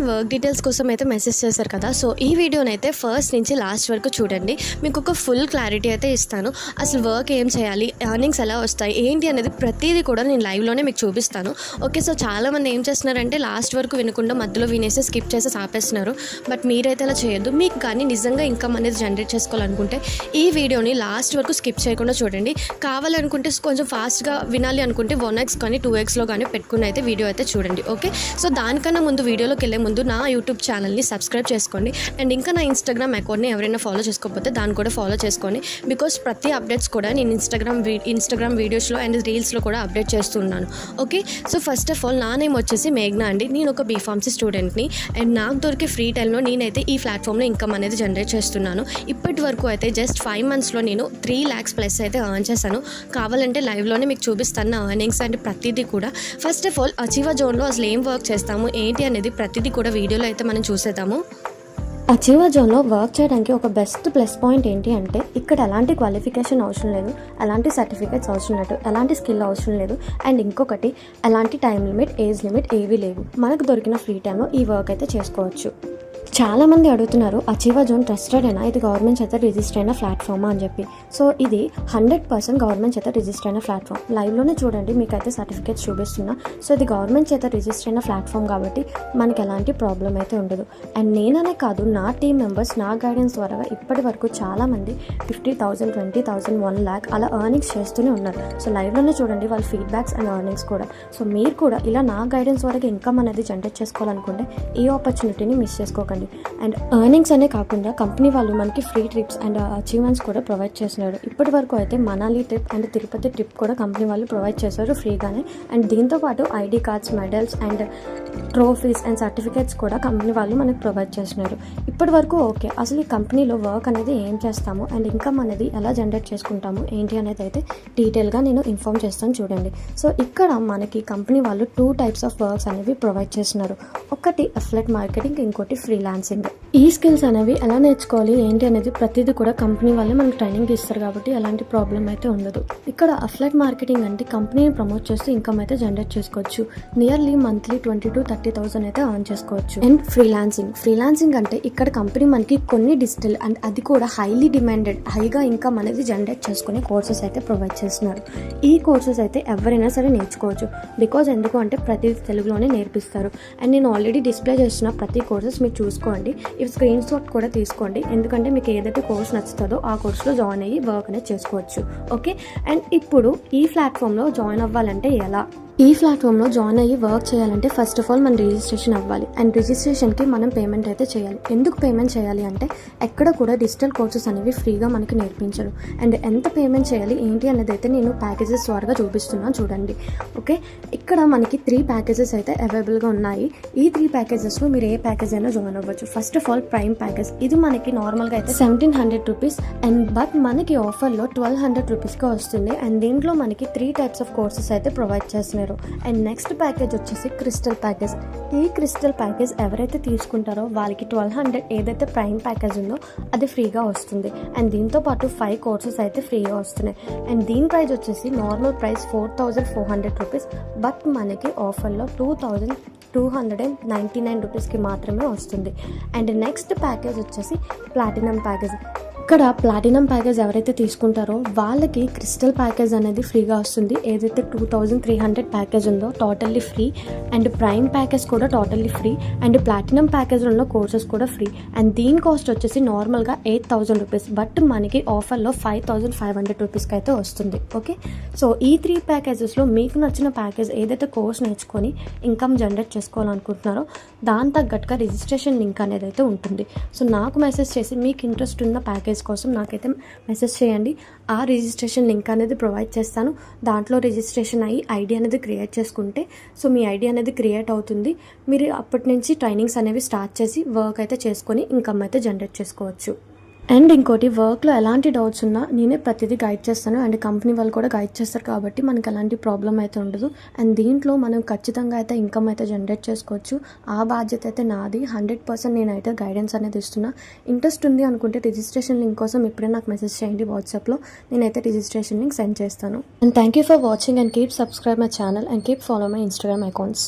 Work details కోసం అయితే message చేశారు కదా. సో ఈ వీడియోని అయితే ఫస్ట్ నుంచి లాస్ట్ వరకు చూడండి. మీకు ఒక ఫుల్ క్లారిటీ అయితే ఇస్తాను. అసలు వర్క్ ఏం చేయాలి, ఎర్నింగ్స్ ఎలా వస్తాయి, ఏంటి అనేది ప్రతిదీ కూడా నేను లైవ్లోనే మీకు చూపిస్తాను. ఓకే, సో చాలామంది ఏం చేస్తున్నారంటే లాస్ట్ వరకు వినకుండా మధ్యలో వినేసి స్కిప్ చేసి ఆపేస్తున్నారు. బట్ మీరైతే అలా చేయొద్దు. మీకు కానీ నిజంగా ఇన్కమ్ అనేది జనరేట్ చేసుకోవాలనుకుంటే ఈ వీడియోని లాస్ట్ వరకు స్కిప్ చేయకుండా చూడండి. కావాలనుకుంటే కొంచెం ఫాస్ట్గా వినాలి అనుకుంటే 1x కానీ 2xలో కానీ పెట్టుకుని అయితే వీడియో అయితే చూడండి. ఓకే, సో దానికన్నా ముందు వీడియోలోకి వెళ్ళే ముందు నా యూట్యూబ్ ఛానల్ని సబ్స్క్రైబ్ చేసుకోండి. అండ్ ఇంకా నా ఇన్స్టాగ్రామ్ అకౌంట్ని ఎవరైనా ఫాలో చేసుకోకపోతే దాన్ని కూడా ఫాలో చేసుకోండి. బికాస్ ప్రతి అప్డేట్స్ కూడా నేను ఇన్స్టాగ్రామ్ వీడియోస్లో అండ్ రీల్స్లో కూడా అప్డేట్ చేస్తున్నాను. Okay, so first of all నా నేమ్ వచ్చేసి మేఘ్నా అండి. నేను ఒక బీఫార్మసీ స్టూడెంట్ని. అండ్ నాకు దొరికే ఫ్రీ టైంలో నేనైతే ఈ ప్లాట్ఫామ్లో ఇన్కమ్ అనేది జనరేట్ చేస్తున్నాను. ఇప్పటి వరకు అయితే జస్ట్ 5 monthsలో నేను 3 lakhs ప్లస్ అయితే ఎర్న్ చేశాను. కావాలంటే లైవ్లోనే మీకు చూపిస్తాను నా ఎర్నింగ్స్ అండ్ ప్రతిదీ కూడా. ఫస్ట్ ఆఫ్ ఆల్ అచీవర్ జోన్లో అసలు ఏం వర్క్ చేస్తాము ఏంటి అనేది ప్రతిదీ కూడా వీడియోలో అయితే మనం చూసేద్దాము. అచీవర్ జోన్లో వర్క్ చేయడానికి ఒక బెస్ట్ ప్లస్ పాయింట్ ఏంటి అంటే ఇక్కడ ఎలాంటి క్వాలిఫికేషన్ అవసరం లేదు, ఎలాంటి సర్టిఫికేట్స్ అవసరం లేదు, ఎలాంటి స్కిల్ అవసరం లేదు. అండ్ ఇంకొకటి ఎలాంటి టైం లిమిట్, ఏజ్ లిమిట్ ఏవీ లేవు. మనకు దొరికిన ఫ్రీ టైంలో ఈ వర్క్ అయితే చేసుకోవచ్చు. చాలామంది అడుగుతున్నారు అచీవర్ జోన్ ట్రస్టెడ్ అయినా, ఇది గవర్నమెంట్ చేత రిజిస్టర్ అయిన ప్లాట్ఫామా అని చెప్పి. సో ఇది 100% గవర్నమెంట్ చేత రిజిస్టర్ అయిన ప్లాట్ఫామ్. లైవ్లోనే చూడండి, మీకైతే సర్టిఫికేట్స్ చూపిస్తున్నా. సో ఇది గవర్నమెంట్ చేత రిజిస్టర్ అయిన ప్లాట్ఫామ్ కాబట్టి మనకి ఎలాంటి ప్రాబ్లం అయితే ఉండదు. అండ్ నేననే కాదు, నా టీమ్ మెంబర్స్ నా గైడెన్స్ ద్వారా ఇప్పటి వరకు చాలామంది 50,000, 20,000, 1 lakh అలా ఎర్నింగ్స్ చేస్తూనే ఉన్నారు. సో లైవ్లోనే చూడండి వాళ్ళ ఫీడ్బ్యాక్స్ అండ్ ఎర్నింగ్స్ కూడా. సో మీరు కూడా ఇలా నా గైడెన్స్ ద్వారా ఇన్కమ్ అనేది జనరేట్ చేసుకోవాలనుకుంటే ఈ ఆపర్చునిటీని మిస్ చేసుకోకండి. అండ్ ఎర్నింగ్స్ అనే కాకుండా కంపెనీ వాళ్ళు మనకి ఫ్రీ ట్రిప్స్ అండ్ అచీవ్మెంట్స్ కూడా ప్రొవైడ్ చేస్తున్నారు. ఇప్పటి వరకు అయితే Manali trip and Tirupati trip కూడా కంపెనీ వాళ్ళు ప్రొవైడ్ చేశారు ఫ్రీగానే. అండ్ దీంతోపాటు ID cards, medals and trophies and certificates కూడా కంపెనీ వాళ్ళు మనకు ప్రొవైడ్ చేస్తున్నారు. ఇప్పటి వరకు ఓకే, అసలు ఈ కంపెనీలో వర్క్ అనేది ఏం చేస్తాము అండ్ ఇన్కమ్ అనేది ఎలా జనరేట్ చేసుకుంటాము ఏంటి అనేది అయితే డీటెయిల్గా నేను ఇన్ఫార్మ్ చేస్తాను చూడండి. సో ఇక్కడ మనకి కంపెనీ వాళ్ళు 2 types ఆఫ్ వర్క్స్ అనేవి ప్రొవైడ్ చేస్తున్నారు. ఒకటి అఫిలియేట్ మార్కెటింగ్, ఇంకోటి ఫ్రీలాన్సింగ్. ఈ స్కిల్స్ అనేవి ఎలా నేర్చుకోవాలి ఏంటి అనేది ప్రతిదీ కూడా కంపెనీ వాళ్ళే మనకు ట్రైనింగ్ ఇస్తారు కాబట్టి ఎలాంటి ప్రాబ్లం అయితే ఉండదు. ఇక్కడ అఫిలియేట్ మార్కెటింగ్ అంటే కంపెనీని ప్రమోట్ చేస్తూ ఇన్కమ్ అయితే జనరేట్ చేసుకోవచ్చు. నియర్లీ మంత్లీ 20,000 to 30,000 అయితే ఎర్న్ చేసుకోవచ్చు. అండ్ ఫ్రీలాన్సింగ్ అంటే ఇక్కడ కంపెనీ మనకి కొన్ని డిజిటల్ అండ్ అది కూడా హైగా ఇన్కమ్ అనేది జనరేట్ చేసుకునే కోర్సెస్ అయితే ప్రొవైడ్ చేస్తున్నారు. ఈ కోర్సెస్ అయితే ఎవరైనా సరే నేర్చుకోవచ్చు. బికాజ్ ఎందుకు అంటే ప్రతి తెలుగులోనే నేర్పిస్తారు. అండ్ నేను ఆల్రెడీ డిస్ప్లే చేస్తున్న ప్రతి కోర్సెస్ మీరు చూసుకోండి. ఇవి స్క్రీన్ షాట్ కూడా తీసుకోండి, ఎందుకంటే మీకు ఏదైతే కోర్స్ నచ్చుతుందో ఆ కోర్సులో జాయిన్ అయ్యి వర్క్ అనేది చేసుకోవచ్చు. ఓకే, అండ్ ఇప్పుడు ఈ ప్లాట్ఫామ్లో జాయిన్ అవ్వాలంటే ఎలా? ఈ ప్లాట్ఫామ్లో జాయిన్ అయ్యి వర్క్ చేయాలంటే ఫస్ట్ ఆఫ్ ఆల్ మనం రిజిస్ట్రేషన్ అవ్వాలి. అండ్ రిజిస్ట్రేషన్కి మనం పేమెంట్ అయితే చేయాలి. ఎందుకు పేమెంట్ చేయాలి అంటే ఎక్కడ కూడా డిజిటల్ కోర్సెస్ అనేవి ఫ్రీగా మనకి నేర్పించరు. అండ్ ఎంత పేమెంట్ చేయాలి ఏంటి అనేది అయితే నేను ప్యాకేజెస్ ద్వారా చూపిస్తున్నాను చూడండి. ఓకే, ఇక్కడ మనకి 3 packages అయితే అవైలబుల్గా ఉన్నాయి. ఈ 3 packagesలో మీరు ఏ ప్యాకేజ్ అయినా జాయిన్ అవ్వచ్చు. First of all prime package, ఇది మనకి నార్మల్గా అయితే 1,700 rupees అండ్ బట్ మనకి ఆఫర్లో 1,200 rupeesగా వస్తుంది. అండ్ దీంట్లో మనకి 3 types ఆఫ్ కోర్సెస్ అయితే ప్రొవైడ్ చేస్తున్నారు. అండ్ నెక్స్ట్ ప్యాకేజ్ వచ్చేసి క్రిస్టల్ ప్యాకేజ్. ఈ క్రిస్టల్ ప్యాకేజ్ ఎవరైతే తీసుకుంటారో వాళ్ళకి 1,200 ఏదైతే ప్రైమ్ ప్యాకేజ్ ఉందో అది ఫ్రీగా వస్తుంది. అండ్ దీంతో పాటు 5 కోర్సెస్ అయితే ఫ్రీగా వస్తున్నాయి. అండ్ దీని ప్రైస్ వచ్చేసి నార్మల్ ప్రైస్ 4,400 rupees, బట్ మనకి ఆఫర్లో 2,299 rupeesకి మాత్రమే వస్తుంది. అండ్ నెక్స్ట్ ప్యాకేజ్ వచ్చేసి ప్లాటినం ప్యాకేజ్. ఇక్కడ ప్లాటినం ప్యాకేజ్ ఎవరైతే తీసుకుంటారో వాళ్ళకి క్రిస్టల్ ప్యాకేజ్ అనేది ఫ్రీగా వస్తుంది. ఏదైతే 2,300 ప్యాకేజ్ ఉందో totally free. And prime package కూడా టోటల్లీ ఫ్రీ. అండ్ ప్లాటినం ప్యాకేజ్లో ఉన్న కోర్సెస్ కూడా ఫ్రీ. అండ్ దీని కాస్ట్ వచ్చేసి నార్మల్గా 8,000 rupees, బట్ మనకి ఆఫర్లో 5,500 rupeesకి అయితే వస్తుంది. ఓకే, సో ఈ 3 ప్యాకేజెస్లో మీకు నచ్చిన ప్యాకేజ్ ఏదైతే కోర్స్ నేర్చుకొని ఇన్కమ్ జనరేట్ చేసుకోవాలనుకుంటున్నారో దాని తగ్గట్టుగా రిజిస్ట్రేషన్ లింక్ అనేది అయితే ఉంటుంది. సో నాకు మెసేజ్ చేసి మీకు ఇంట్రెస్ట్ ఉన్న ప్యాకేజ్ కోసం నాకైతే మెసేజ్ చేయండి. ఆ రిజిస్ట్రేషన్ లింక్ అనేది ప్రొవైడ్ చేస్తాను. దాంట్లో రిజిస్ట్రేషన్ అయ్యి ఐడి అనేది క్రియేట్ చేసుకుంటే సో మీ ఐడి అనేది క్రియేట్ అవుతుంది. మీరు అప్పటి నుంచి ట్రైనింగ్స్ అనేవి స్టార్ట్ చేసి వర్క్ అయితే చేసుకొని ఇన్కమ్ అయితే జనరేట్ చేసుకోవచ్చు. అండ్ ఇంకోటి, వర్క్లో ఎలాంటి డౌట్స్ ఉన్నా నేనే ప్రతిదీ గైడ్ చేస్తాను. అండ్ కంపెనీ వాళ్ళు కూడా గైడ్ చేస్తారు కాబట్టి మనకి ఎలాంటి ప్రాబ్లం అయితే ఉండదు. అండ్ దీంట్లో మనం ఖచ్చితంగా అయితే ఇన్కమ్ అయితే జనరేట్ చేసుకోవచ్చు. ఆ బాధ్యత అయితే నాది. 100% నేనైతే గైడెన్స్ అనేది ఇస్తున్నా. ఇంట్రెస్ట్ ఉంది అనుకుంటే రిజిస్ట్రేషన్ లింక్ కోసం ఇప్పుడే నాకు మెసేజ్ చేయండి వాట్సాప్లో. నేనైతే రిజిస్ట్రేషన్ లింక్ సెండ్ చేస్తాను. And thank you for watching and keep subscribe my channel and keep follow my Instagram accounts.